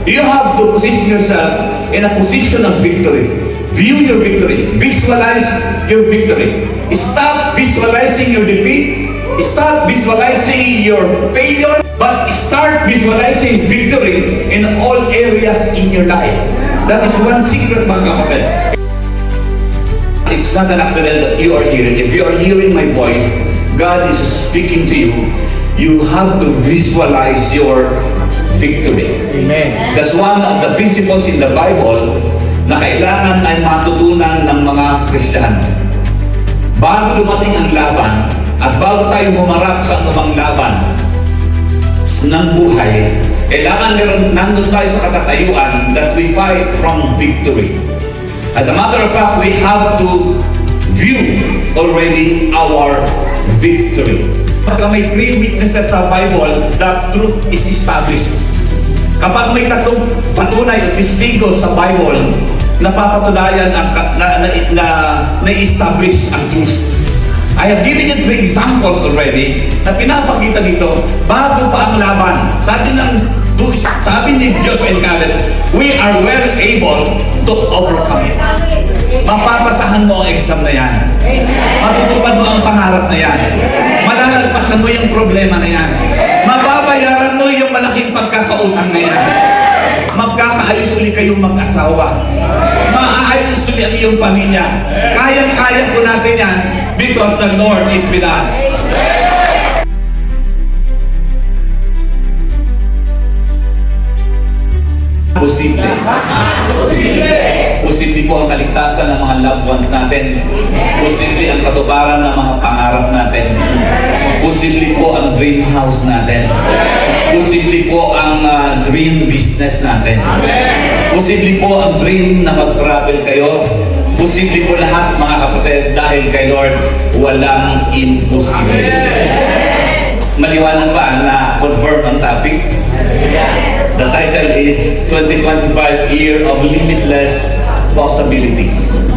You have to position yourself in a position of victory. View your victory. Visualize your victory. Stop visualizing your defeat. Stop visualizing your failure. But start visualizing victory in all areas in your life. That is one secret, mga kapatid. It's not an accident that you are here. If you are hearing my voice, God is speaking to you. You have to visualize your victory. Amen. That's one of the principles in the Bible na kailangan ay matutunan ng mga Kristiyano. Bago dumating ang laban at bago tayo humarap sa anumang laban ng buhay, kailangan nandun tayo sa katatayuan that we fight from victory. As a matter of fact, we have to view already our victory. Kapag may 3 witnesses sa Bible, that truth is established. Kapag may tatlong patunay o testigo sa Bible, napapatunayan ang na-establish ang truth. I have given you 3 examples already na pinapakita dito bago pa ang laban. Sabi ni Joshua and Caleb, we are well able to overcome it. Mapapasahan mo ang exam na yan. Matutupad mo ang pangarap na yan. Malalagpasan mo yung problema na yan. Mababayaran mo yung malaking pagkakautang na yan. Magkakaayos ulit kayong mag-asawa. Maaayos ulit ang iyong pamilya. Kayang-kaya po natin yan because the Lord is with us. Posible. Posible po ang kaligtasan ng mga loved ones natin. Posible ang katuparan ng mga pangarap natin. Posible po ang dream house natin. Posible po ang dream business natin. Posible po ang dream na mag-travel kayo. Posible po lahat, mga kapatid, dahil kay Lord, walang imposible. Maliwanag ba na confirm ang topic? The title is 2025 Year of Limitless Possibilities.